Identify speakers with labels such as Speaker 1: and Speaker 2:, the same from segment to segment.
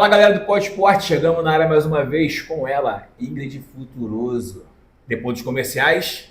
Speaker 1: Fala galera do Pod Esporte, chegamos na área mais uma vez com ela, Ingrid Futuroso. Depois dos comerciais,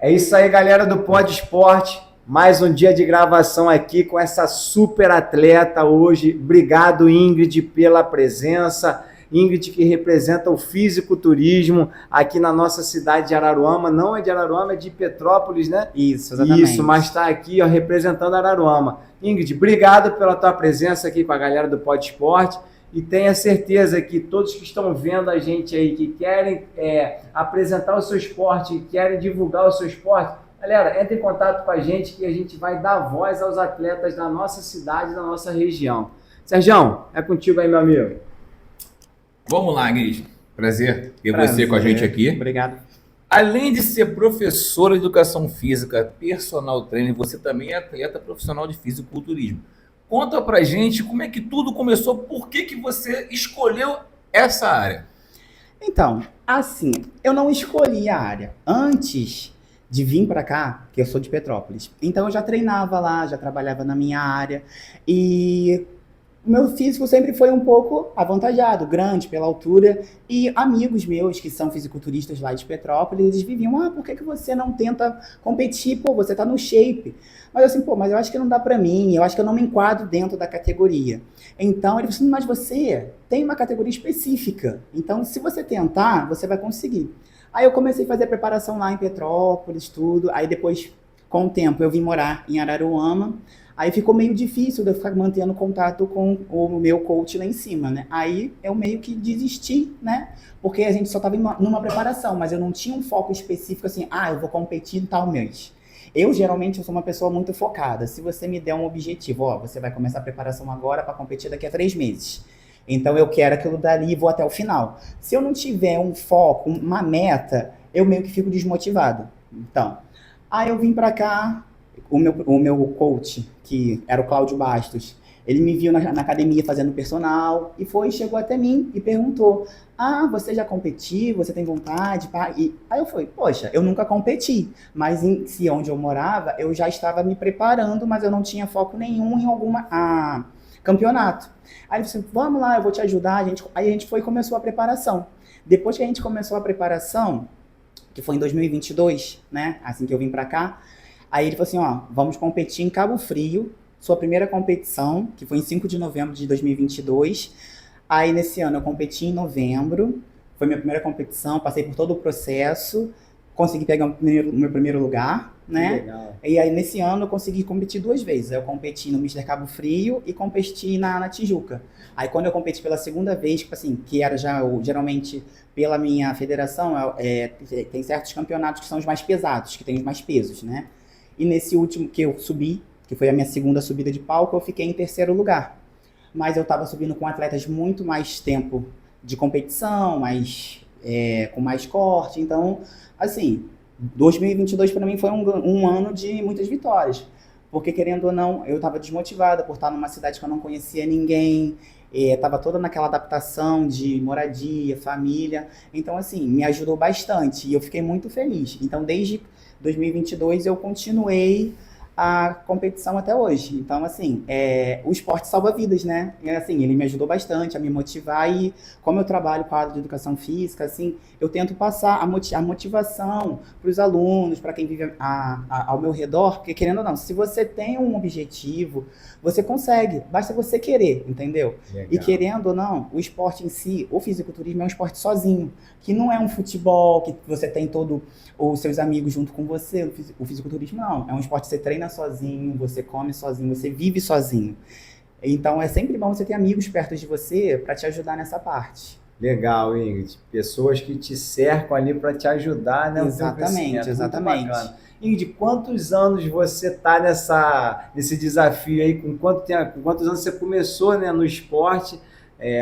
Speaker 2: é isso aí, galera do Pod Esporte. Mais um dia de gravação aqui com essa super atleta hoje. Obrigado, Ingrid, pela presença. Ingrid, que representa o fisiculturismo aqui na nossa cidade de Araruama. Não é de Araruama, é de Petrópolis, né?
Speaker 3: Isso, exatamente.
Speaker 2: Isso, mas está aqui, ó, representando Araruama. Ingrid, obrigado pela tua presença aqui com a galera do Pod Esporte. E tenha certeza que todos que estão vendo a gente aí, que querem apresentar o seu esporte, que querem divulgar o seu esporte, galera, entre em contato com a gente que a gente vai dar voz aos atletas da nossa cidade, da nossa região. Sergião, é contigo aí, meu amigo.
Speaker 1: vamos lá, Ingrid. Prazer ter você com a gente aqui.
Speaker 3: Obrigado.
Speaker 1: Além de ser professora de educação física, personal trainer, você também é atleta profissional de fisiculturismo. Conta pra gente como é que tudo começou, por que você escolheu essa área?
Speaker 3: Então, assim, eu não escolhi a área. Antes de vir para cá, que eu sou de Petrópolis, então eu já treinava lá, já trabalhava na minha área e o meu físico sempre foi um pouco avantajado, grande pela altura, e amigos meus que são fisiculturistas lá de Petrópolis, eles viviam, por que você não tenta competir? Pô, você tá no shape. Mas assim, mas eu acho que não dá pra mim, eu acho que eu não me enquadro dentro da categoria. Então, ele falou assim, mas você tem uma categoria específica, então se você tentar, você vai conseguir. Aí eu comecei a fazer a preparação lá em Petrópolis, tudo, aí depois, com o tempo, eu vim morar em Araruama. Aí ficou meio difícil de eu ficar mantendo contato com o meu coach lá em cima, né? Aí eu meio que desisti, né? Porque a gente só estava numa preparação, mas eu não tinha um foco específico assim, eu vou competir em tal mês. Eu sou uma pessoa muito focada. Se você me der um objetivo, você vai começar a preparação agora para competir daqui a 3 meses. Então eu quero aquilo dali e vou até o final. Se eu não tiver um foco, uma meta, eu meio que fico desmotivado. Então, aí eu vim para cá. O meu coach, que era o Cláudio Bastos, ele me viu na academia fazendo personal e chegou até mim e perguntou, você já competiu, você tem vontade? E aí eu falei, poxa, eu nunca competi, mas onde eu morava, eu já estava me preparando, mas eu não tinha foco nenhum em alguma campeonato. Aí ele falou assim, vamos lá, eu vou te ajudar. Aí a gente foi e começou a preparação. Depois que a gente começou a preparação, que foi em 2022, né, assim que eu vim para cá, aí ele falou assim, vamos competir em Cabo Frio, sua primeira competição, que foi em 5 de novembro de 2022. Aí nesse ano eu competi em novembro, foi minha primeira competição, passei por todo o processo, consegui pegar o meu primeiro lugar, né?
Speaker 2: Legal.
Speaker 3: E aí nesse ano eu consegui competir 2 vezes. Eu competi no Mister Cabo Frio e competi na Tijuca. Aí quando eu competi pela segunda vez, tipo assim, que era já geralmente pela minha federação, tem certos campeonatos que são os mais pesados, que tem os mais pesos, né? E nesse último que eu subi, que foi a minha segunda subida de palco, eu fiquei em 3º lugar. Mas eu estava subindo com atletas muito mais tempo de competição, com mais corte. Então, assim, 2022 para mim foi um ano de muitas vitórias. Porque, querendo ou não, eu estava desmotivada por estar numa cidade que eu não conhecia ninguém. Estava toda naquela adaptação de moradia, família. Então, assim, me ajudou bastante. E eu fiquei muito feliz. Então, desde 2022 eu continuei a competição até hoje. Então, assim, o esporte salva vidas, né? E, assim, ele me ajudou bastante a me motivar e, como eu trabalho com a área de educação física, assim, eu tento passar a motivação para os alunos, para quem vive ao meu redor, porque, querendo ou não, se você tem um objetivo, você consegue, basta você querer, entendeu?
Speaker 2: Legal.
Speaker 3: E, querendo ou não, o esporte em si, o fisiculturismo é um esporte sozinho, que não é um futebol que você tem todos os seus amigos junto com você. O fisiculturismo não, é um esporte que você treina sozinho, você come sozinho, você vive sozinho. Então é sempre bom você ter amigos perto de você para te ajudar nessa parte.
Speaker 2: Legal, Ingrid. Pessoas que te cercam ali para te ajudar, né? no teu
Speaker 3: Exatamente,
Speaker 2: crescimento. Muito
Speaker 3: exatamente.
Speaker 2: bacana. Ingrid, quantos anos você tá nesse desafio aí? Com quantos anos você começou, né, no esporte,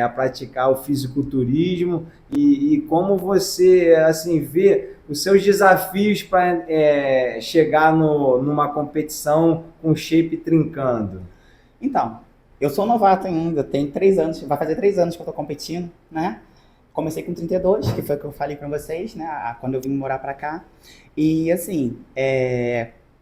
Speaker 2: a praticar o fisiculturismo e como você, assim, vê os seus desafios para chegar numa competição com shape trincando?
Speaker 3: Então, eu sou novato ainda, tenho 3 anos, vai fazer 3 anos que eu tô competindo, né? Comecei com 32, que foi o que eu falei pra vocês, né? Quando eu vim morar pra cá. E assim,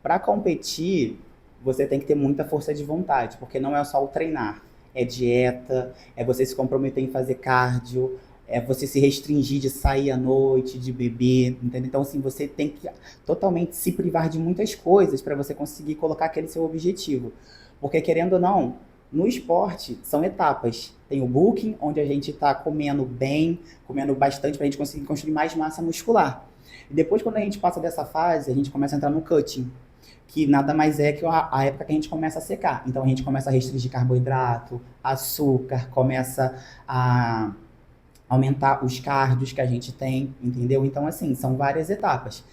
Speaker 3: para competir, você tem que ter muita força de vontade, porque não é só o treinar, é dieta, é você se comprometer em fazer cardio, é você se restringir de sair à noite, de beber, entendeu? Então, assim, você tem que totalmente se privar de muitas coisas para você conseguir colocar aquele seu objetivo. Porque, querendo ou não, no esporte são etapas. Tem o bulking, onde a gente está comendo bem, comendo bastante para a gente conseguir construir mais massa muscular. E depois, quando a gente passa dessa fase, a gente começa a entrar no cutting, que nada mais é que a época que a gente começa a secar. Então, a gente começa a restringir carboidrato, açúcar, começa a aumentar os cardios que a gente tem, entendeu? Então, assim, são várias etapas.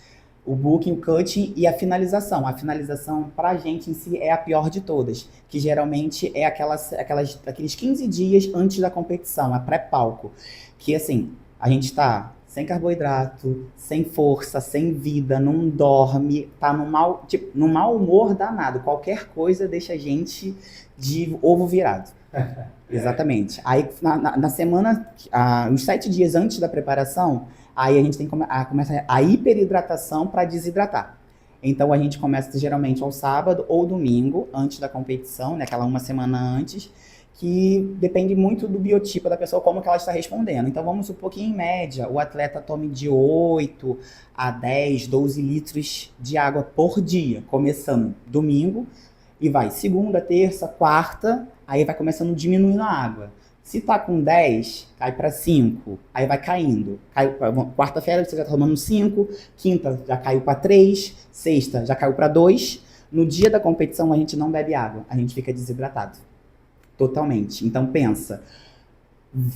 Speaker 3: O booking, o cutting e a finalização. A finalização, pra gente em si, é a pior de todas, que geralmente é aqueles 15 dias antes da competição, a pré-palco. Que, assim, a gente tá sem carboidrato, sem força, sem vida, não dorme, tá no mau humor danado. Qualquer coisa deixa a gente de ovo virado. Exatamente. Aí, na semana, uns 7 dias antes da preparação, aí a gente tem que começa a hiperidratação para desidratar. Então, a gente começa geralmente ao sábado ou domingo, antes da competição, né, aquela uma semana antes, que depende muito do biotipo da pessoa, como que ela está respondendo. Então, vamos supor que, em média, o atleta tome de 8 a 10, 12 litros de água por dia, começando domingo, e vai segunda, terça, quarta, aí vai começando diminuindo a água. Se tá com 10, cai para 5, aí vai caindo. Quarta-feira você já tá tomando 5, quinta já caiu para 3, sexta já caiu para 2. No dia da competição a gente não bebe água, a gente fica desidratado. Totalmente. Então pensa,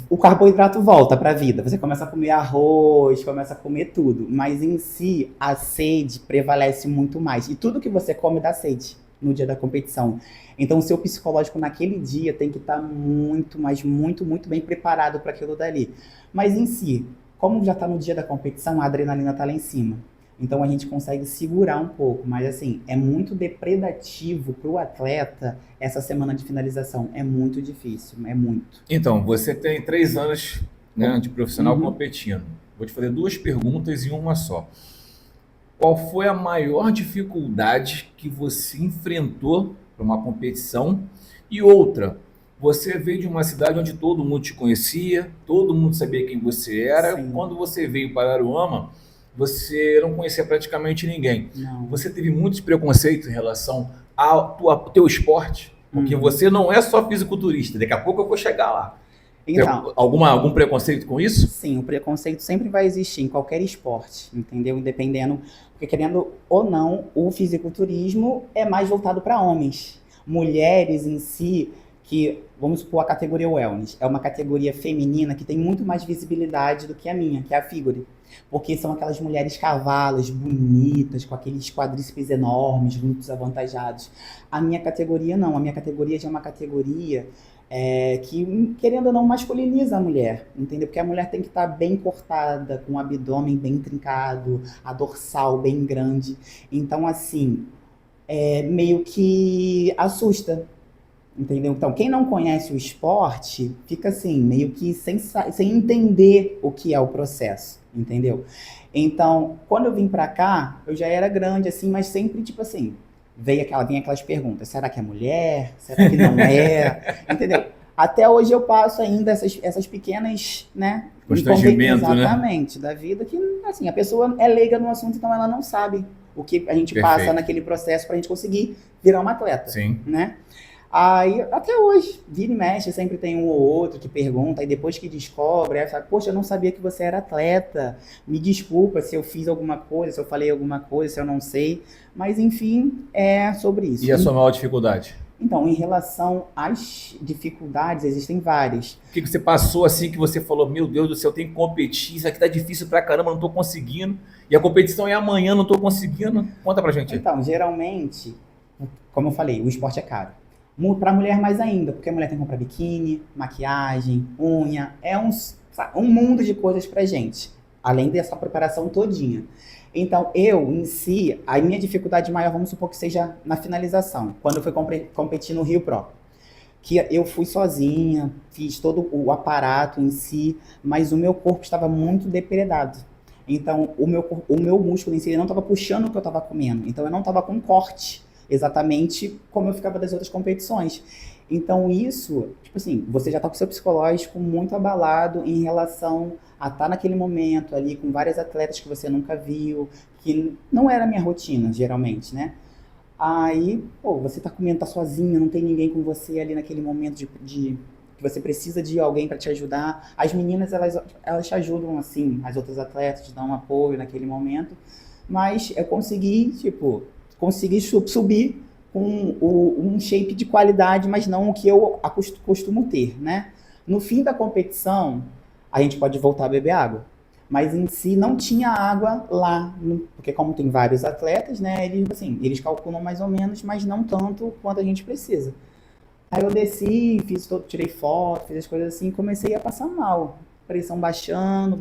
Speaker 3: o carboidrato volta para a vida, você começa a comer arroz, começa a comer tudo, mas em si a sede prevalece muito mais. E tudo que você come dá sede no dia da competição. Então, o seu psicológico naquele dia tem que estar muito, mas muito, muito bem preparado para aquilo dali. Mas em si, como já está no dia da competição, a adrenalina está lá em cima. Então, a gente consegue segurar um pouco. Mas, assim, é muito depredativo para o atleta essa semana de finalização. É muito difícil, é muito.
Speaker 1: Então, você tem 3 anos, né, de profissional competindo. Vou te fazer 2 perguntas em uma só. Qual foi a maior dificuldade que você enfrentou para uma competição? E outra, você veio de uma cidade onde todo mundo te conhecia, todo mundo sabia quem você era.
Speaker 3: Sim.
Speaker 1: Quando você veio para Araruama, você não conhecia praticamente ninguém.
Speaker 3: Não.
Speaker 1: Você teve muitos preconceitos em relação ao teu esporte, porque você não é só fisiculturista. Daqui a pouco eu vou chegar lá.
Speaker 3: Então,
Speaker 1: Tem algum preconceito com isso?
Speaker 3: sim, o preconceito sempre vai existir em qualquer esporte, entendeu? Independendo, porque querendo ou não, o fisiculturismo é mais voltado para homens. Mulheres em si, que, vamos supor, a categoria wellness, é uma categoria feminina que tem muito mais visibilidade do que a minha, que é a figure. Porque são aquelas mulheres cavalas, bonitas, com aqueles quadríceps enormes, glúteos avantajados. A minha categoria não, a minha categoria já é uma categoria que, querendo ou não, masculiniza a mulher, entendeu? Porque a mulher tem que estar bem cortada, com o abdômen bem trincado, a dorsal bem grande. Então, assim, meio que assusta, entendeu? Então, quem não conhece o esporte, fica assim, meio que sem entender o que é o processo, entendeu? Então, quando eu vim pra cá, eu já era grande, assim, mas sempre, tipo assim, vinha aquelas perguntas, será que é mulher? Será que não é? Entendeu? Até hoje eu passo ainda essas pequenas, né?
Speaker 1: Constrangimento, né?
Speaker 3: Exatamente, da vida, que, assim, a pessoa é leiga no assunto, então ela não sabe o que a gente passa naquele processo pra gente conseguir virar uma atleta.
Speaker 1: Sim.
Speaker 3: Né? Aí, até hoje, vira e mexe, sempre tem um ou outro que pergunta, e depois que descobre, aí fala, poxa, eu não sabia que você era atleta, me desculpa se eu fiz alguma coisa, se eu falei alguma coisa, se eu não sei, mas enfim, é sobre isso.
Speaker 1: E a sua maior dificuldade?
Speaker 3: Então, em relação às dificuldades, existem várias.
Speaker 1: O que você passou assim que você falou, meu Deus do céu, eu tenho que competir, isso aqui tá difícil pra caramba, não tô conseguindo. E a competição é amanhã, não tô conseguindo. Conta pra gente aí.
Speaker 3: Então, geralmente, como eu falei, o esporte é caro. Para mulher mais ainda, porque a mulher tem que comprar biquíni, maquiagem, unha, um mundo de coisas pra gente, além dessa preparação todinha. Então, eu, em si, a minha dificuldade maior, vamos supor que seja na finalização, quando eu fui competir no Rio Pro. Que eu fui sozinha, fiz todo o aparato em si, mas o meu corpo estava muito depredado. Então, o meu músculo em si ele não estava puxando o que eu estava comendo. Então, eu não estava com corte, exatamente como eu ficava das outras competições. Então, isso, tipo assim, você já está com o seu psicológico muito abalado em relação a estar naquele momento ali com várias atletas que você nunca viu, que não era a minha rotina, geralmente, né? Aí, pô, você tá comendo, tá sozinho, não tem ninguém com você ali naquele momento que você precisa de alguém para te ajudar. As meninas, elas te ajudam, assim, as outras atletas te dão um apoio naquele momento. Mas eu consegui, tipo, subir com um shape de qualidade, mas não o que eu costumo ter, né? No fim da competição, a gente pode voltar a beber água. Mas em si não tinha água lá, porque como tem vários atletas, né, eles calculam mais ou menos, mas não tanto quanto a gente precisa. Aí eu desci, tirei foto, fiz as coisas assim, e comecei a passar mal. Pressão baixando,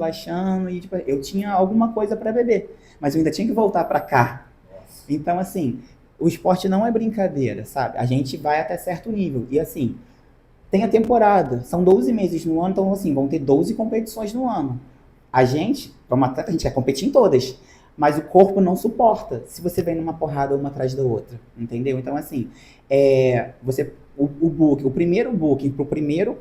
Speaker 3: e tipo, eu tinha alguma coisa para beber, mas eu ainda tinha que voltar para cá. Então, assim, o esporte não é brincadeira, sabe? A gente vai até certo nível. E assim, tem a temporada, são 12 meses no ano, então assim, vão ter 12 competições no ano. A gente, como atleta, a gente quer competir em todas, mas o corpo não suporta se você vem numa porrada uma atrás da outra, entendeu? Então, assim, o primeiro booking pro primeiro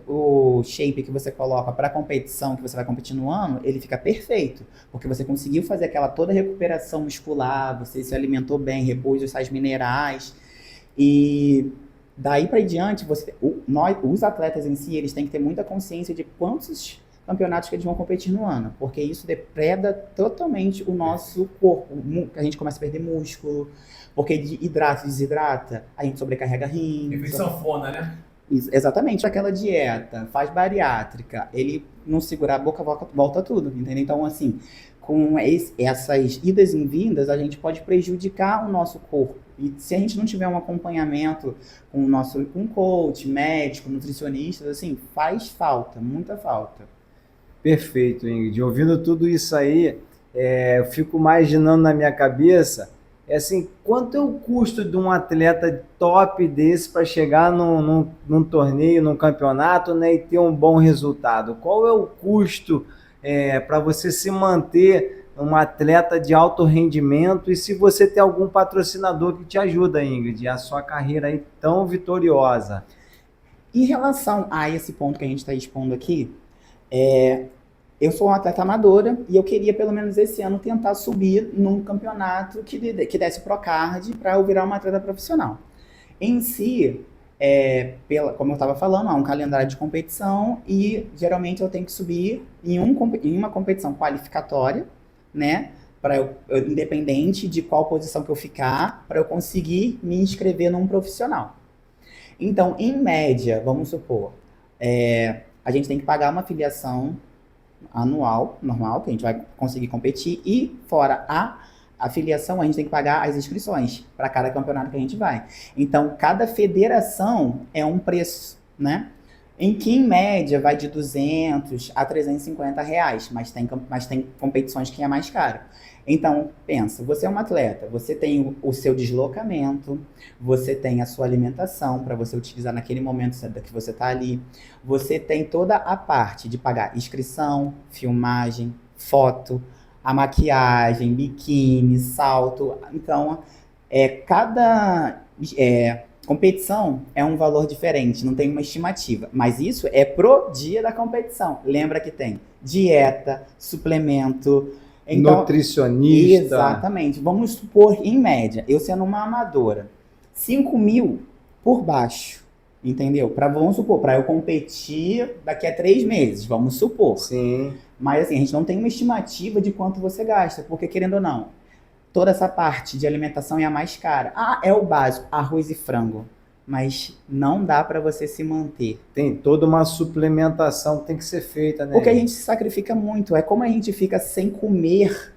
Speaker 3: shape que você coloca para a competição que você vai competir no ano, ele fica perfeito, porque você conseguiu fazer aquela toda recuperação muscular, você se alimentou bem, repôs os sais minerais, e daí para diante, os atletas em si, eles têm que ter muita consciência de quantos campeonatos que eles vão competir no ano, porque isso depreda totalmente o nosso corpo, a gente começa a perder músculo, porque desidrata, a gente sobrecarrega rim.
Speaker 1: Efeito sanfona, né?
Speaker 3: Isso, exatamente, aquela dieta, faz bariátrica, ele não segurar a boca, volta tudo, entendeu? Então, assim, com essas idas e vindas, a gente pode prejudicar o nosso corpo. E se a gente não tiver um acompanhamento com um coach, médico, nutricionista, assim, faz falta, muita falta.
Speaker 2: Perfeito, Ingrid. Ouvindo tudo isso aí, eu fico imaginando na minha cabeça, assim, quanto é o custo de um atleta top desse para chegar num torneio, num campeonato, né, e ter um bom resultado? Qual é o custo para você se manter um atleta de alto rendimento e se você tem algum patrocinador que te ajuda, Ingrid, a sua carreira aí tão vitoriosa?
Speaker 3: Em relação a esse ponto que a gente está expondo aqui, eu sou uma atleta amadora e eu queria, pelo menos esse ano, tentar subir num campeonato que desse Procard para eu virar uma atleta profissional. Em si, como eu estava falando, há um calendário de competição e geralmente eu tenho que subir em uma competição qualificatória, né? Independente de qual posição que eu ficar, para eu conseguir me inscrever num profissional. Então, em média, vamos supor, a gente tem que pagar uma filiação anual, normal, que a gente vai conseguir competir, e fora a filiação, a gente tem que pagar as inscrições para cada campeonato que a gente vai. Então, cada federação é um preço, né? Em que, em média, vai de 200 a 350 reais, mas tem competições que é mais caro. Então, pensa, você é um atleta, você tem o seu deslocamento, você tem a sua alimentação para você utilizar naquele momento que você está ali, você tem toda a parte de pagar inscrição, filmagem, foto, a maquiagem, biquíni, salto. Então, cada competição é um valor diferente, não tem uma estimativa. Mas isso é pro dia da competição. Lembra que tem dieta, suplemento, então,
Speaker 2: nutricionista.
Speaker 3: Exatamente. Vamos supor, em média, eu sendo uma amadora, 5 mil por baixo, entendeu? Vamos supor, para eu competir daqui a 3 meses, vamos supor.
Speaker 2: Sim.
Speaker 3: Mas assim, a gente não tem uma estimativa de quanto você gasta, porque querendo ou não, toda essa parte de alimentação é a mais cara. É o básico, arroz e frango. mas não dá para você se manter.
Speaker 2: Tem toda uma suplementação que tem que ser feita, né?
Speaker 3: Porque a gente se sacrifica muito. É como a gente fica sem comer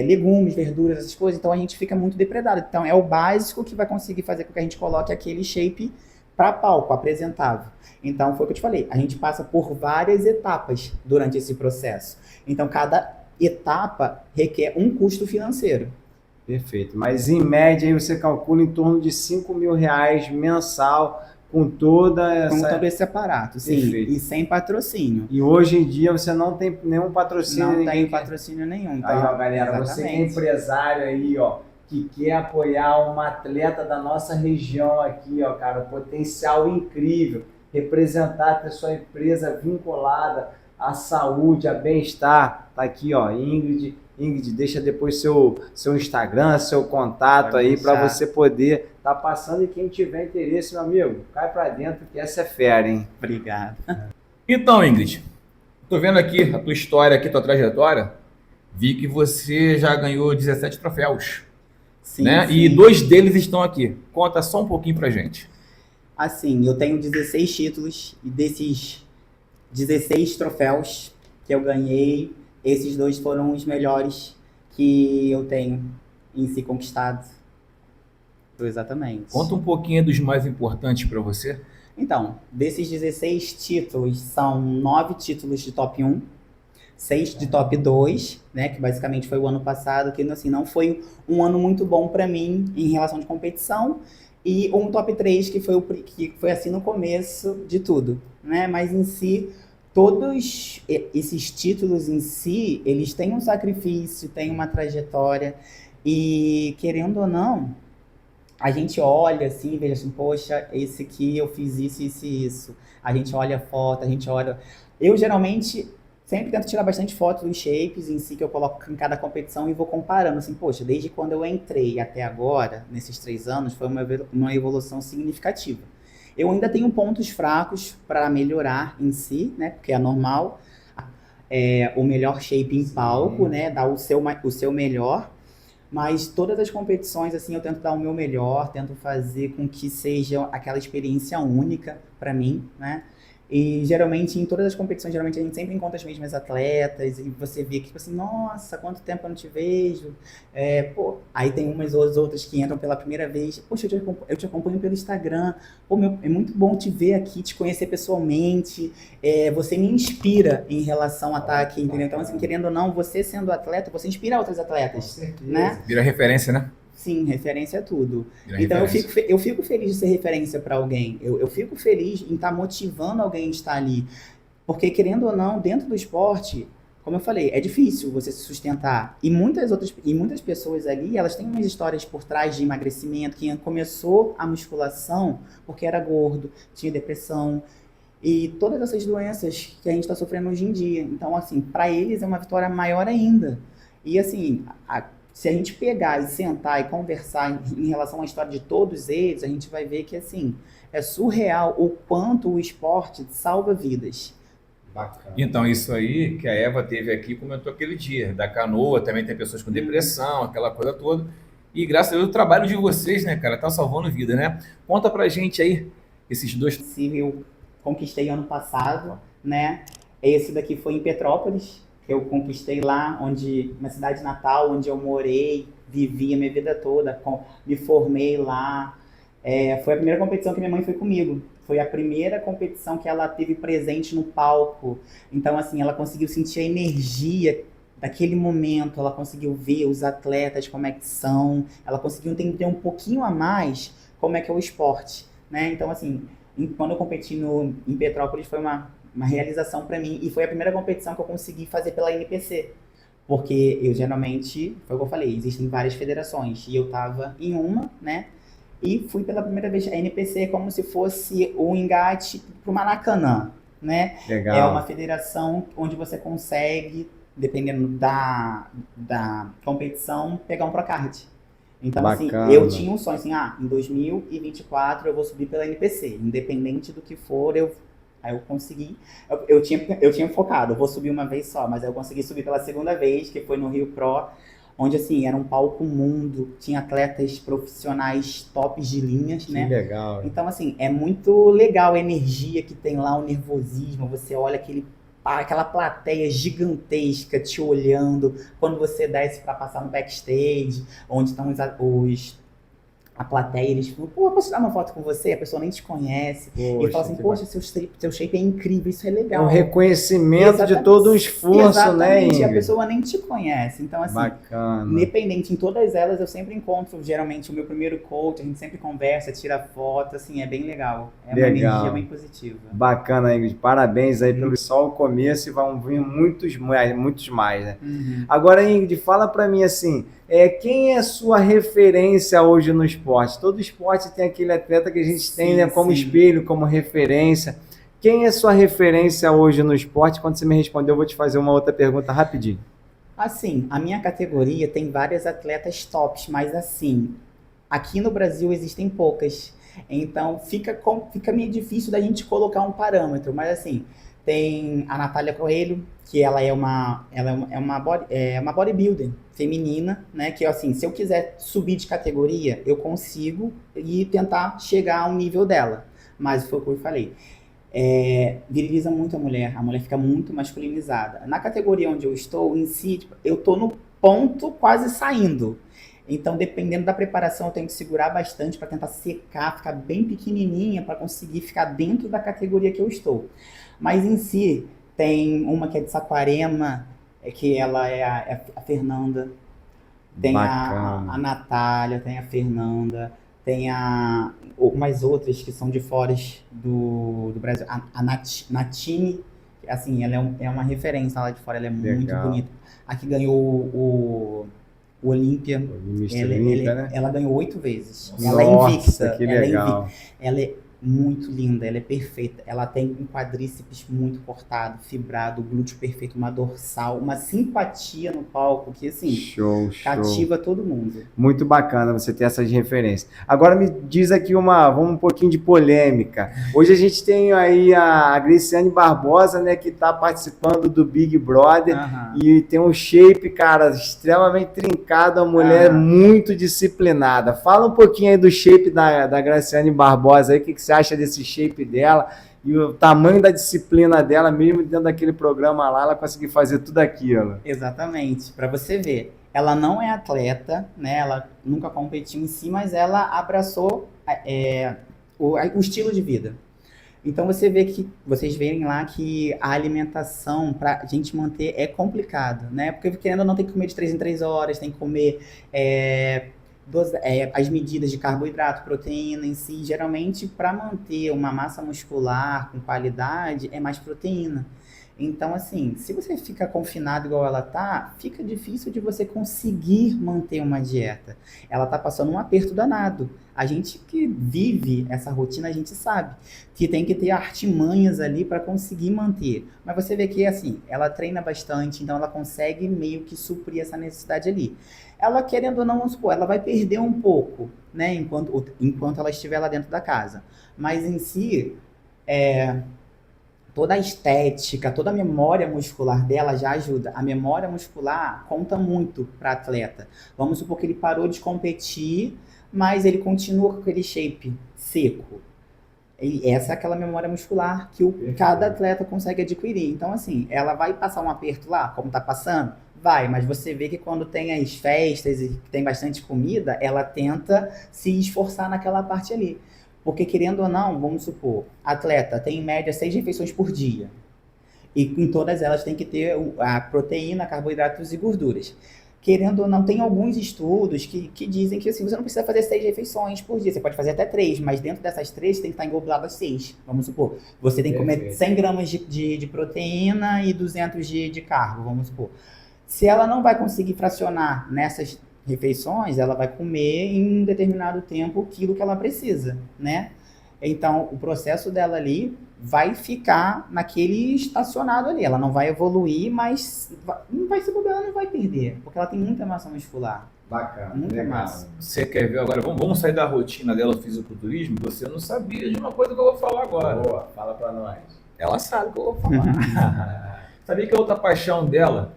Speaker 3: legumes, verduras, essas coisas, então a gente fica muito depredado. Então é o básico que vai conseguir fazer com que a gente coloque aquele shape para palco, apresentável. Então foi o que eu te falei, a gente passa por várias etapas durante esse processo. Então cada etapa requer um custo financeiro.
Speaker 2: Perfeito. Mas em média aí você calcula em torno de R$ 5.000 mensal com toda essa...
Speaker 3: Com todo esse aparato, sim.
Speaker 2: Perfeito.
Speaker 3: E sem patrocínio.
Speaker 2: E hoje em dia você não tem nenhum patrocínio.
Speaker 3: Não
Speaker 2: ninguém
Speaker 3: tem
Speaker 2: quer-
Speaker 3: patrocínio nenhum. Então,
Speaker 2: Aí, ó, galera, você que é
Speaker 3: exatamente.
Speaker 2: empresário aí, ó, que quer apoiar uma atleta da nossa região aqui, ó, cara, potencial incrível, representar, ter sua empresa vinculada à saúde, a bem-estar, tá aqui, ó, Ingrid. Ingrid, deixa depois seu Instagram, seu contato
Speaker 3: Pode
Speaker 2: aí para
Speaker 3: deixar.
Speaker 2: você poder tá passando, e quem tiver interesse, meu amigo, cai para dentro que essa é fera, hein?
Speaker 3: Obrigado.
Speaker 1: Então, Ingrid, tô vendo aqui a tua história, aqui, tua trajetória. Vi que você já ganhou 17 troféus,
Speaker 3: Sim,
Speaker 1: né?
Speaker 3: sim.
Speaker 1: E 2 deles estão aqui. Conta só um pouquinho pra gente.
Speaker 3: Assim, eu tenho 16 títulos e desses 16 troféus que eu ganhei, esses 2 foram os melhores que eu tenho em si conquistado. Exatamente.
Speaker 1: Conta um pouquinho dos mais importantes pra você.
Speaker 3: Então, desses 16 títulos, são 9 títulos de top 1, 6 de top 2, né, que basicamente foi o ano passado, que assim, não foi um ano muito bom para mim em relação de competição, e um top 3 que foi assim no começo de tudo, né, mas em si, todos esses títulos em si, eles têm um sacrifício, têm uma trajetória, e querendo ou não, a gente olha assim, veja assim, poxa, esse aqui eu fiz isso, isso e isso. A gente olha a foto, a gente olha... Eu geralmente sempre tento tirar bastante foto dos shapes em si que eu coloco em cada competição e vou comparando, assim, poxa, desde quando eu entrei até agora, nesses 3 anos, foi uma evolução significativa. Eu ainda tenho pontos fracos para melhorar em si, né, porque é normal, o melhor shape em palco, né, dar o seu melhor, mas todas as competições, assim, eu tento dar o meu melhor, tento fazer com que seja aquela experiência única para mim, né? E geralmente, em todas as competições, geralmente a gente sempre encontra as mesmas atletas e você vê que, tipo assim, nossa, quanto tempo eu não te vejo. Aí tem umas ou as outras que entram pela primeira vez. Poxa, eu te acompanho pelo Instagram. Pô, é muito bom te ver aqui, te conhecer pessoalmente. Você me inspira em relação a estar aqui, entendeu? Então, assim, querendo ou não, você sendo atleta, você inspira outros atletas, né?
Speaker 1: Vira referência, né?
Speaker 3: Sim, referência é tudo.
Speaker 1: Vira
Speaker 3: Então
Speaker 1: referência.
Speaker 3: eu fico feliz de ser referência para alguém. Eu fico feliz em estar motivando alguém a estar ali. Porque, querendo ou não, dentro do esporte, como eu falei, é difícil você se sustentar. E muitas pessoas ali, elas têm umas histórias por trás de emagrecimento. Quem começou a musculação porque era gordo, tinha depressão. E todas essas doenças que a gente está sofrendo hoje em dia. Então, assim, para eles é uma vitória maior ainda. E, assim, se a gente pegar e sentar e conversar em relação à história de todos eles, a gente vai ver que, assim, é surreal o quanto o esporte salva vidas.
Speaker 2: Bacana.
Speaker 1: Então, isso aí que a Eva teve aqui, comentou aquele dia, da canoa, também tem pessoas com depressão, aquela coisa toda. E graças a Deus, o trabalho de vocês, né, cara, tá salvando vida, né? Conta pra gente aí, esses 2...
Speaker 3: Esse eu conquistei ano passado, né? Esse daqui foi em Petrópolis, que eu conquistei lá, na cidade natal, onde eu morei, vivi a minha vida toda, me formei lá. Foi a primeira competição que minha mãe foi comigo. Foi a primeira competição que ela teve presente no palco. Então, assim, ela conseguiu sentir a energia daquele momento, ela conseguiu ver os atletas, como é que são, ela conseguiu entender um pouquinho a mais como é que é o esporte, né? Então, assim, quando eu competi em Petrópolis, foi uma realização para mim, e foi a primeira competição que eu consegui fazer pela NPC, porque eu geralmente, foi o que eu falei, existem várias federações, e eu tava em uma, né, e fui pela primeira vez. A NPC é como se fosse o engate pro Maracanã, né,
Speaker 2: Legal.
Speaker 3: é uma federação onde você consegue, dependendo da competição, pegar um Procard. Então,
Speaker 2: Bacana.
Speaker 3: assim, eu tinha um sonho, assim, em 2024 eu vou subir pela NPC, independente do que for, aí eu consegui, eu tinha focado, eu vou subir uma vez só, mas aí eu consegui subir pela segunda vez, que foi no Rio Pro, onde assim era um palco mundo, tinha atletas profissionais tops de linhas,
Speaker 2: Que
Speaker 3: né?
Speaker 2: legal.
Speaker 3: Então, assim, é muito legal a energia que tem lá, o nervosismo. Você olha aquela plateia gigantesca te olhando. Quando você desce para passar no backstage, onde estão a plateia, eles falam, pô, posso tirar uma foto com você? A pessoa nem te conhece. E fala assim,
Speaker 2: que
Speaker 3: poxa, seu shape é incrível, isso é
Speaker 2: É um
Speaker 3: legal.
Speaker 2: reconhecimento de
Speaker 3: Exatamente.
Speaker 2: todo um esforço, né,
Speaker 3: Exatamente, a
Speaker 2: Ingrid?
Speaker 3: pessoa nem te conhece. Então, assim,
Speaker 2: Bacana.
Speaker 3: independente, em todas elas eu sempre encontro, geralmente, o meu primeiro coach, a gente sempre conversa, tira foto, assim, é bem legal. É uma
Speaker 2: Legal.
Speaker 3: energia bem positiva.
Speaker 2: Bacana, Ingrid. Parabéns aí pelo só o começo e vão vir muitos mais, né?
Speaker 3: Uhum.
Speaker 2: Agora, Ingrid, fala pra mim assim, quem é a sua referência hoje no esporte? Todo esporte tem aquele atleta que a gente tem,
Speaker 3: Sim,
Speaker 2: né, como
Speaker 3: sim.
Speaker 2: espelho, como referência. Quem é a sua referência hoje no esporte? Quando você me responder, eu vou te fazer uma outra pergunta rapidinho.
Speaker 3: Assim, a minha categoria tem várias atletas tops, mas assim, aqui no Brasil existem poucas. Então fica meio difícil da gente colocar um parâmetro. Mas assim, tem a Natália Coelho, que ela é uma bodybuilder feminina, né? Que assim, se eu quiser subir de categoria, eu consigo e tentar chegar ao nível dela. Mas foi o que eu falei. Viriliza muito a mulher fica muito masculinizada. Na categoria onde eu estou, em si, tipo, eu estou no ponto quase saindo. Então, dependendo da preparação, eu tenho que segurar bastante para tentar secar, ficar bem pequenininha para conseguir ficar dentro da categoria que eu estou. Mas em si, tem uma que é de Saquarema, que ela é a Fernanda, tem
Speaker 2: Bacana.
Speaker 3: a Natália, tem a Fernanda, tem mais outras que são de fora do Brasil. A Natine, assim, ela é uma referência lá de fora, ela é muito
Speaker 2: Legal.
Speaker 3: bonita. A que ganhou o Olímpia,
Speaker 2: Mr. Olímpia, né?
Speaker 3: ela ganhou 8 vezes.
Speaker 2: Nossa,
Speaker 3: Ela é invicta.
Speaker 2: que
Speaker 3: Ela é
Speaker 2: legal.
Speaker 3: invicta. Ela é muito linda, ela é perfeita. Ela tem um quadríceps muito cortado, fibrado, glúteo perfeito, uma dorsal, uma simpatia no palco que, assim,
Speaker 2: Show.
Speaker 3: cativa todo mundo.
Speaker 2: Muito bacana você ter essas referências. Agora me diz aqui vamos um pouquinho de polêmica. Hoje a gente tem aí a Graciane Barbosa, né, que está participando do Big Brother e tem um shape, cara, extremamente trincado, uma mulher muito disciplinada. Fala um pouquinho aí do shape da Graciane Barbosa aí, o que você acha desse shape dela e o tamanho da disciplina dela, mesmo dentro daquele programa lá, ela conseguiu fazer tudo aquilo.
Speaker 3: Exatamente, para você ver. Ela não é atleta, né? Ela nunca competiu em si, mas ela abraçou o estilo de vida. Então vocês veem lá que a alimentação para a gente manter é complicado, né? Porque querendo ou não tem que comer de 3 em 3 horas, tem que comer as medidas de carboidrato, proteína em si. Geralmente, para manter uma massa muscular com qualidade, é mais proteína. Então, assim, se você fica confinado igual ela tá, fica difícil de você conseguir manter uma dieta. Ela tá passando um aperto danado. A gente que vive essa rotina, a gente sabe que tem que ter artimanhas ali para conseguir manter. Mas você vê que, assim, ela treina bastante, então ela consegue meio que suprir essa necessidade ali. Ela, querendo ou não, vamos supor, ela vai perder um pouco, né, enquanto ela estiver lá dentro da casa. Mas em si, toda a estética, toda a memória muscular dela já ajuda. A memória muscular conta muito para atleta. Vamos supor que ele parou de competir, mas ele continua com aquele shape seco. E essa é aquela memória muscular que cada atleta consegue adquirir. Então, assim, ela vai passar um aperto lá, como tá passando? Vai, mas você vê que quando tem as festas e tem bastante comida, ela tenta se esforçar naquela parte ali. Porque, querendo ou não, vamos supor, atleta tem em média 6 refeições por dia. E em todas elas tem que ter a proteína, carboidratos e gorduras. Querendo ou não, tem alguns estudos que dizem que assim, você não precisa fazer 6 refeições por dia. Você pode fazer até 3, mas dentro dessas 3 tem que estar englobadas 6. Vamos supor, você tem que comer 100 gramas de proteína e 200 de carbo, vamos supor. Se ela não vai conseguir fracionar nessas refeições, ela vai comer em um determinado tempo o quilo que ela precisa, né? Então, o processo dela ali vai ficar naquele estacionado ali. Ela não vai evoluir, mas não vai se bobear, ela não vai perder, porque ela tem muita massa muscular.
Speaker 2: Bacana,
Speaker 3: Muita
Speaker 2: legal.
Speaker 3: massa.
Speaker 1: Você quer ver agora? Vamos sair da rotina dela, fisiculturismo? Você não sabia de uma coisa que eu vou falar agora.
Speaker 2: Boa, fala pra nós.
Speaker 1: Ela sabe o que eu vou falar. Sabia que a outra paixão dela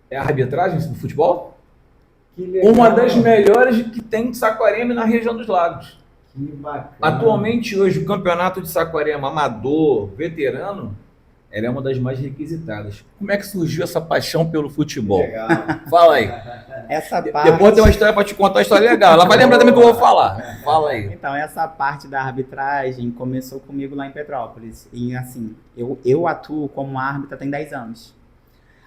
Speaker 1: é a arbitragem no futebol?
Speaker 2: Que legal.
Speaker 1: Uma das melhores que tem de Saquarema e na região dos Lagos.
Speaker 2: Que bacana.
Speaker 1: Atualmente, hoje, o campeonato de Saquarema amador, veterano, ela é uma das mais requisitadas. Como é que surgiu essa paixão pelo futebol?
Speaker 2: Legal.
Speaker 1: Fala aí.
Speaker 3: Essa parte...
Speaker 1: Depois tem uma história para te contar, uma história legal. Ela vai lembrar também que eu vou falar. Fala aí.
Speaker 3: Então, essa parte da arbitragem começou comigo lá em Petrópolis. E assim, eu atuo como árbitra tem 10 anos.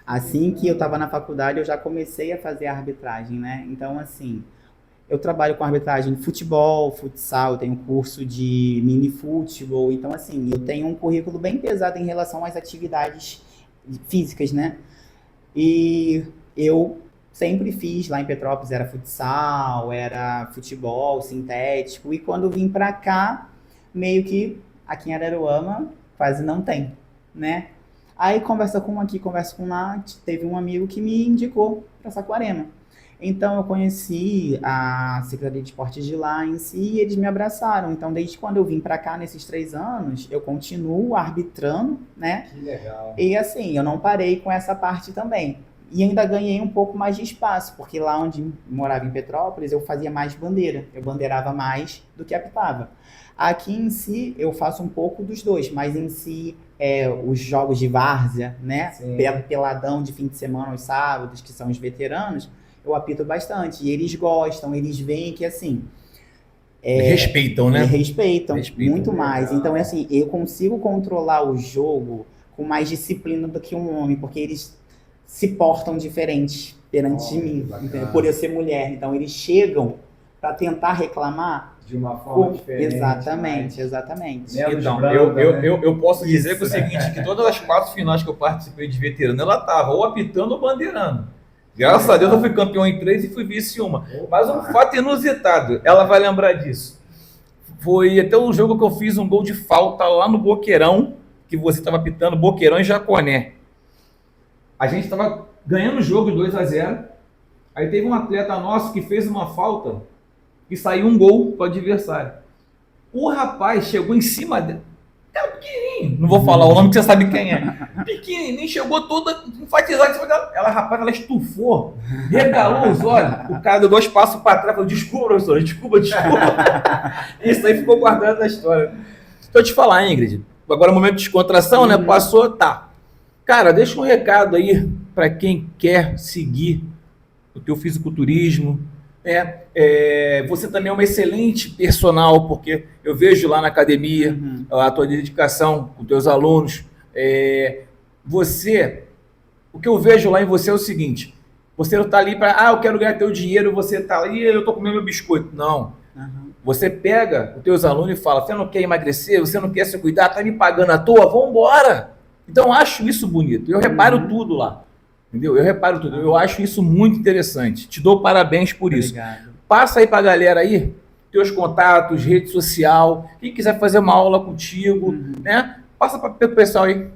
Speaker 3: Assim que eu estava na faculdade, eu já comecei a fazer arbitragem, né? Então, assim, eu trabalho com arbitragem de futebol, futsal, eu tenho curso de mini futebol. Então, assim, eu tenho um currículo bem pesado em relação às atividades físicas, né? E eu sempre fiz lá em Petrópolis, era futsal, era futebol sintético. E quando vim pra cá, meio que aqui em Araruama quase não tem, né? Aí conversa com um aqui, conversa com lá, teve um amigo que me indicou para Saquarema. Então eu conheci a Secretaria de Esportes de lá em si e eles me abraçaram. Então desde quando eu vim para cá, nesses 3 anos, eu continuo arbitrando, né?
Speaker 2: Que legal.
Speaker 3: E assim, eu não parei com essa parte também. E ainda ganhei um pouco mais de espaço, porque lá onde eu morava em Petrópolis, eu fazia mais bandeira. Eu bandeirava mais do que apitava. Aqui em si, eu faço um pouco dos dois, mas em si, os jogos de várzea, né? Peladão de fim de semana aos sábados, que são os veteranos, eu apito bastante. E eles gostam, eles veem que assim...
Speaker 1: Respeitam, né?
Speaker 3: Me respeitam muito
Speaker 2: legal.
Speaker 3: mais. Então, assim, eu consigo controlar o jogo com mais disciplina do que um homem, porque eles se portam diferente perante de mim, entendeu? Por eu ser mulher. Então, eles chegam para tentar reclamar
Speaker 2: De uma forma diferente.
Speaker 3: Exatamente, exatamente.
Speaker 2: Menos
Speaker 1: Então,
Speaker 2: branda,
Speaker 1: eu posso dizer que é o seguinte, que todas as 4 finais que eu participei de veterano, ela estava ou apitando ou bandeirando. Graças a Deus eu fui campeão em 3 e fui vice em uma. Mas um fato inusitado, ela vai lembrar disso. Foi até um jogo que eu fiz um gol de falta lá no Boqueirão, que você estava apitando, Boqueirão e Jaconé. A gente estava ganhando o jogo de 2-0, aí teve um atleta nosso que fez uma falta e saiu um gol para o adversário. O rapaz chegou em cima dele, era pequenininho, não vou falar o nome que você sabe quem é. Pequenininho, chegou toda enfatizada em cima dela. Ela estufou, regalou os olhos. O cara deu 2 passos para trás, falou: desculpa, professor, desculpa. Isso aí ficou guardado na história. Deixa eu te falar, Ingrid, agora é um momento de descontração, né? Passou, tá. Cara, deixa um recado aí para quem quer seguir o teu fisiculturismo. Você também é uma excelente personal, porque eu vejo lá na academia a tua dedicação com teus alunos. O que eu vejo lá em você é o seguinte: você não está ali para, eu quero ganhar teu dinheiro, você está ali, eu estou comendo meu biscoito. Não. Você pega os teus alunos e fala: você não quer emagrecer, você não quer se cuidar, está me pagando à toa, vamos embora. Então, eu acho isso bonito. Eu reparo tudo lá. Entendeu? Eu reparo tudo. Eu acho isso muito interessante. Te dou parabéns por isso.
Speaker 3: Obrigado.
Speaker 1: Passa aí pra galera aí, teus contatos, rede social. Quem quiser fazer uma aula contigo, né? Passa para o pessoal aí.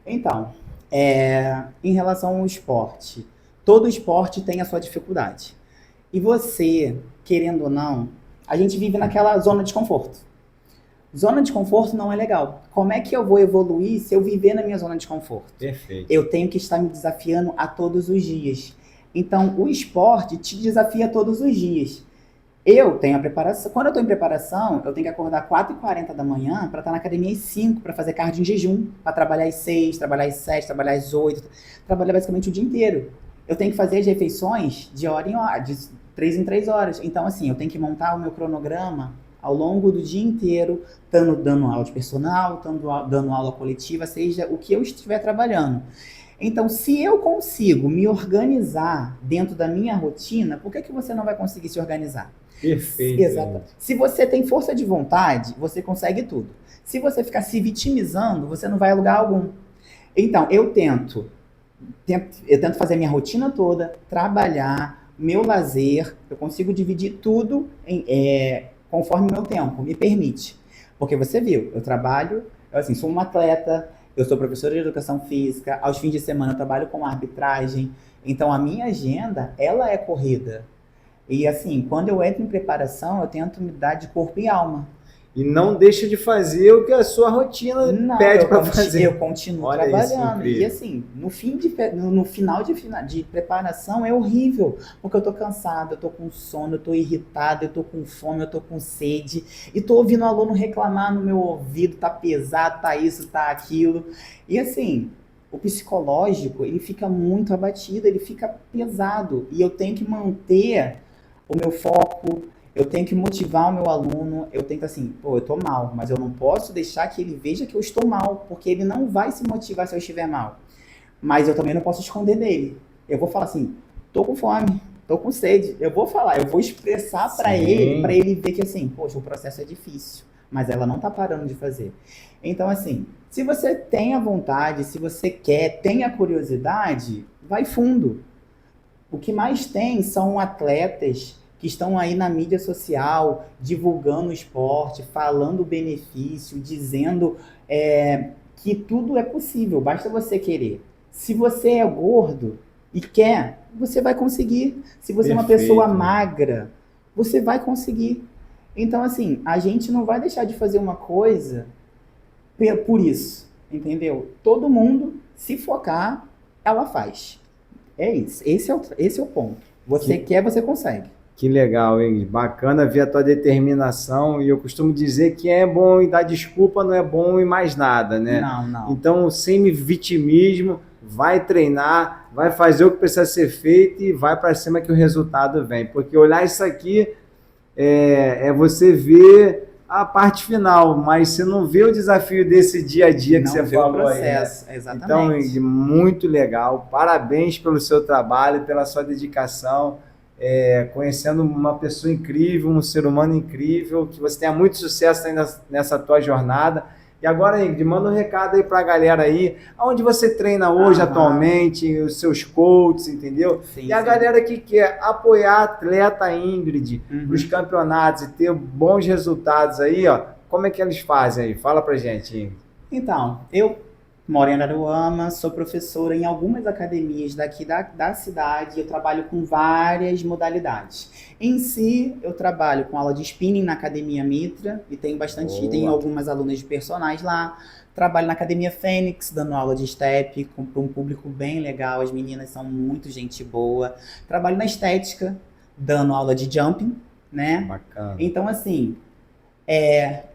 Speaker 3: Então, em relação ao esporte, todo esporte tem a sua dificuldade. E você, querendo ou não, a gente vive naquela zona de conforto. Zona de conforto não é legal. Como é que eu vou evoluir se eu viver na minha zona de conforto?
Speaker 2: Perfeito.
Speaker 3: Eu tenho que estar me desafiando a todos os dias. Então, o esporte te desafia todos os dias. Eu tenho a preparação. Quando eu estou em preparação, eu tenho que acordar 4h40 da manhã para estar na academia às 5, para fazer cardio em jejum, para trabalhar às 6, trabalhar às 7, trabalhar às 8, trabalhar basicamente o dia inteiro. Eu tenho que fazer as refeições de hora em hora, de 3 em 3 horas. Então, assim, eu tenho que montar o meu cronograma ao longo do dia inteiro, dando aula de personal, dando aula coletiva, seja o que eu estiver trabalhando. Então, se eu consigo me organizar dentro da minha rotina, por que você não vai conseguir se organizar?
Speaker 2: Perfeito.
Speaker 3: Exato. Se você tem força de vontade, você consegue tudo. Se você ficar se vitimizando, você não vai a lugar algum. Então, eu tento fazer a minha rotina toda, trabalhar, meu lazer, eu consigo dividir tudo conforme o meu tempo me permite. Porque você viu, eu trabalho, sou uma atleta, eu sou professora de educação física, aos fins de semana eu trabalho com arbitragem, então a minha agenda, ela é corrida. E assim, quando eu entro em preparação, eu tento me dar de corpo e alma.
Speaker 2: e não deixa de fazer o que a sua rotina
Speaker 3: Não,
Speaker 2: pede para fazer.
Speaker 3: eu continuo
Speaker 2: Olha isso,
Speaker 3: trabalhando.
Speaker 2: incrível.
Speaker 3: E assim, no final de preparação é horrível, porque eu tô cansada, eu tô com sono, eu tô irritada, eu tô com fome, eu tô com sede, e tô ouvindo o aluno reclamar no meu ouvido, tá pesado, tá isso, tá aquilo. E assim, o psicológico, ele fica muito abatido, ele fica pesado, e eu tenho que manter o meu foco. Eu tenho que motivar o meu aluno, eu tenho que assim, pô, eu tô mal, mas eu não posso deixar que ele veja que eu estou mal, porque ele não vai se motivar se eu estiver mal. Mas eu também não posso esconder dele. Eu vou falar assim, tô com fome, tô com sede. Eu vou falar, eu vou expressar para
Speaker 2: Sim.
Speaker 3: ele ver que assim, poxa, o processo é difícil, mas ela não tá parando de fazer. Então assim, se você tem a vontade, se você quer, tem a curiosidade, vai fundo. O que mais tem são atletas que estão aí na mídia social, divulgando o esporte, falando o benefício, dizendo que tudo é possível, basta você querer. Se você é gordo e quer, você vai conseguir. Se você é uma
Speaker 2: Perfeito,
Speaker 3: pessoa
Speaker 2: né?
Speaker 3: magra, você vai conseguir. Então, assim, a gente não vai deixar de fazer uma coisa por isso, entendeu? Todo mundo, se focar, ela faz. É isso. Esse é o ponto. Você quer, você consegue.
Speaker 2: Que legal, Ingrid. Bacana ver a tua determinação. E eu costumo dizer que é bom em dar desculpa, não é bom em mais nada, né?
Speaker 3: Não, não.
Speaker 2: Então, sem vitimismo, vai treinar, vai fazer o que precisa ser feito e vai para cima que o resultado vem. Porque olhar isso aqui é você ver a parte final, mas você não vê o desafio desse dia a dia que
Speaker 3: Não
Speaker 2: você
Speaker 3: vê o
Speaker 2: falou aí, né?
Speaker 3: processo, exatamente.
Speaker 2: Então, Ingrid, muito legal. Parabéns pelo seu trabalho, pela sua dedicação. Conhecendo uma pessoa incrível, um ser humano incrível, que você tenha muito sucesso aí nessa tua jornada. E agora, Ingrid, manda um recado aí pra galera aí, onde você treina hoje atualmente, os seus coaches, entendeu?
Speaker 3: Sim,
Speaker 2: e a
Speaker 3: sim.
Speaker 2: galera que quer apoiar a atleta Ingrid nos campeonatos e ter bons resultados aí, ó, como é que eles fazem aí? Fala pra gente, Ingrid.
Speaker 3: Então, eu moro em Araruama, sou professora em algumas academias daqui da cidade, eu trabalho com várias modalidades. Em si, eu trabalho com aula de spinning na Academia Mitra, e tenho tenho algumas alunas de personagens lá. Trabalho na Academia Fênix, dando aula de step, para um público bem legal, as meninas são muito gente boa. Trabalho na estética, dando aula de jumping, né?
Speaker 2: Bacana.
Speaker 3: Então, assim,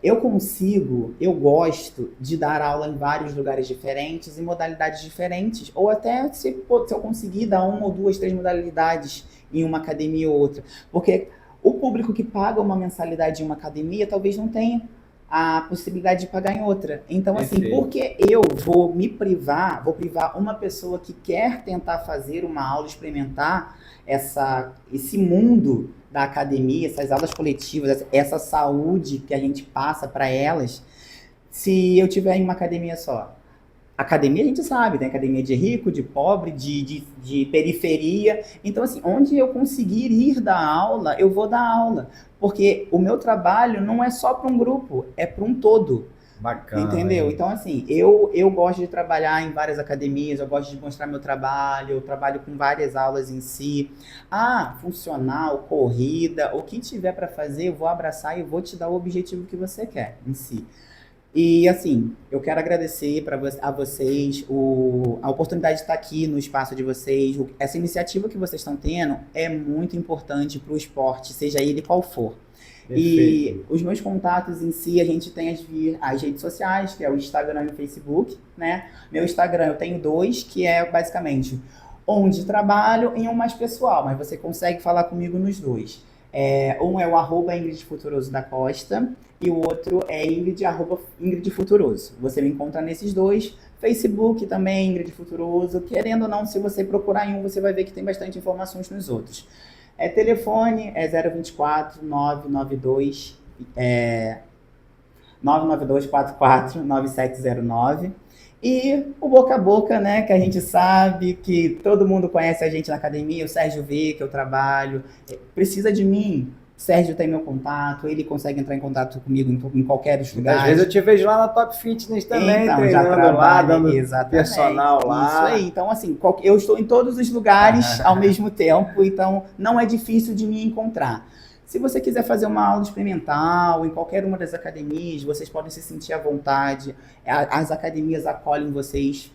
Speaker 3: eu gosto de dar aula em vários lugares diferentes, em modalidades diferentes, ou até se eu conseguir dar uma ou duas, três modalidades em uma academia ou outra. Porque o público que paga uma mensalidade em uma academia talvez não tenha a possibilidade de pagar em outra. Então, assim,
Speaker 2: Perfeito.
Speaker 3: por que eu vou vou privar uma pessoa que quer tentar fazer uma aula, experimentar esse mundo da academia, essas aulas coletivas, essa saúde que a gente passa para elas, se eu tiver em uma academia só? Academia a gente sabe, tem academia de rico, de pobre, de periferia. Então, assim, onde eu conseguir ir dar aula, eu vou dar aula. Porque o meu trabalho não é só para um grupo, é para um todo.
Speaker 2: Bacana.
Speaker 3: Entendeu?
Speaker 2: Hein?
Speaker 3: Então, assim, eu gosto de trabalhar em várias academias, eu gosto de mostrar meu trabalho, eu trabalho com várias aulas em si. Funcional, corrida, o que tiver para fazer, eu vou abraçar e vou te dar o objetivo que você quer em si. E, assim, eu quero agradecer a vocês a oportunidade de estar aqui no espaço de vocês. Essa iniciativa que vocês estão tendo é muito importante para o esporte, seja ele qual for.
Speaker 2: Perfeito.
Speaker 3: E os meus contatos em si, a gente tem as redes sociais, que é o Instagram e o Facebook, né? Meu Instagram eu tenho 2, que é basicamente onde trabalho e um mais pessoal, mas você consegue falar comigo nos 2. Um é o @Ingrid Futuroso da Costa e o outro é Ingrid Futuroso. Você me encontra nesses 2. Facebook também, Ingrid Futuroso. Querendo ou não, se você procurar em um, você vai ver que tem bastante informações nos outros. Telefone é 024 992 44 9709. E o boca a boca, né, que a gente sabe que todo mundo conhece a gente na academia, o Sérgio vê que eu trabalho, precisa de mim, o Sérgio tem meu contato, ele consegue entrar em contato comigo em qualquer dos lugares.
Speaker 2: Às vezes eu te vejo lá na Top Fitness também,
Speaker 3: então,
Speaker 2: treinando lá, dando personal lá.
Speaker 3: Isso aí, então assim, eu estou em todos os lugares ao mesmo tempo, então não é difícil de me encontrar. Se você quiser fazer uma aula experimental em qualquer uma das academias, vocês podem se sentir à vontade. As academias acolhem vocês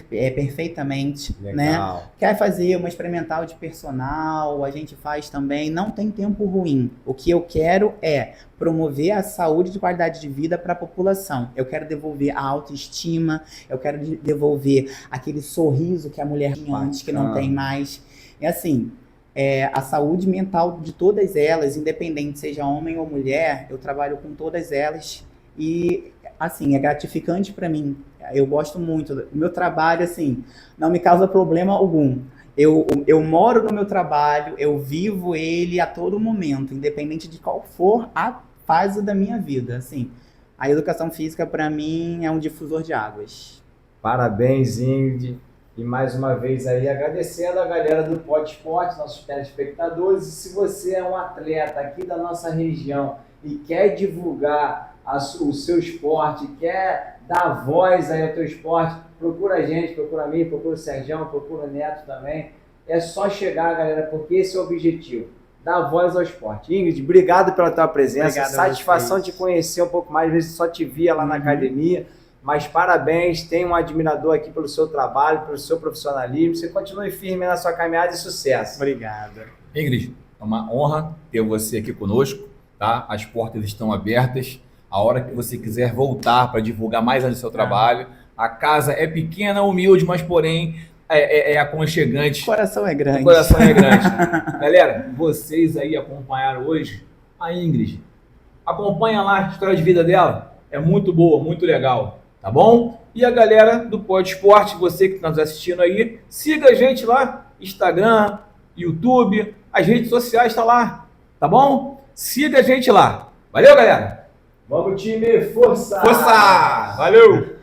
Speaker 3: perfeitamente, né?
Speaker 2: Legal.
Speaker 3: Quer fazer uma experimental de personal, a gente faz também, não tem tempo ruim. O que eu quero é promover a saúde e qualidade de vida para a população. Eu quero devolver a autoestima, eu quero devolver aquele sorriso que a mulher tinha antes, que não tem mais. E assim, a saúde mental de todas elas, independente seja homem ou mulher, eu trabalho com todas elas e assim, é gratificante para mim. Eu gosto muito. O meu trabalho, assim, não me causa problema algum. Eu moro no meu trabalho, eu vivo ele a todo momento, independente de qual for a fase da minha vida. Assim, a educação física, para mim, é um difusor de águas.
Speaker 2: Parabéns, Ingrid. E mais uma vez aí agradecendo a galera do Pod Esporte, nossos telespectadores. E se você é um atleta aqui da nossa região e quer divulgar o seu esporte, quer dar voz aí ao teu esporte, procura a gente, procura a mim, procura o Sergião, procura o Neto também. É só chegar, galera, porque esse é o objetivo, dar voz ao esporte. Ingrid, obrigado pela tua presença,
Speaker 3: Obrigado
Speaker 2: satisfação de conhecer um pouco mais, às vezes só te via lá na academia, mas parabéns, tenho um admirador aqui pelo seu trabalho, pelo seu profissionalismo, você continue firme na sua caminhada e sucesso.
Speaker 3: Obrigado.
Speaker 1: Ingrid, é uma honra ter você aqui conosco, tá? As portas estão abertas. A hora que você quiser voltar para divulgar mais do seu trabalho. A casa é pequena, humilde, mas porém é aconchegante.
Speaker 3: O coração é grande.
Speaker 1: O coração é grande. Galera, vocês aí acompanharam hoje a Ingrid. Acompanha lá a história de vida dela. É muito boa, muito legal. Tá bom? E a galera do Pod Esporte, você que está nos assistindo aí, siga a gente lá. Instagram, YouTube, as redes sociais estão lá. Tá bom? Siga a gente lá. Valeu, galera!
Speaker 2: Vamos, time! Força!
Speaker 1: Força! Valeu!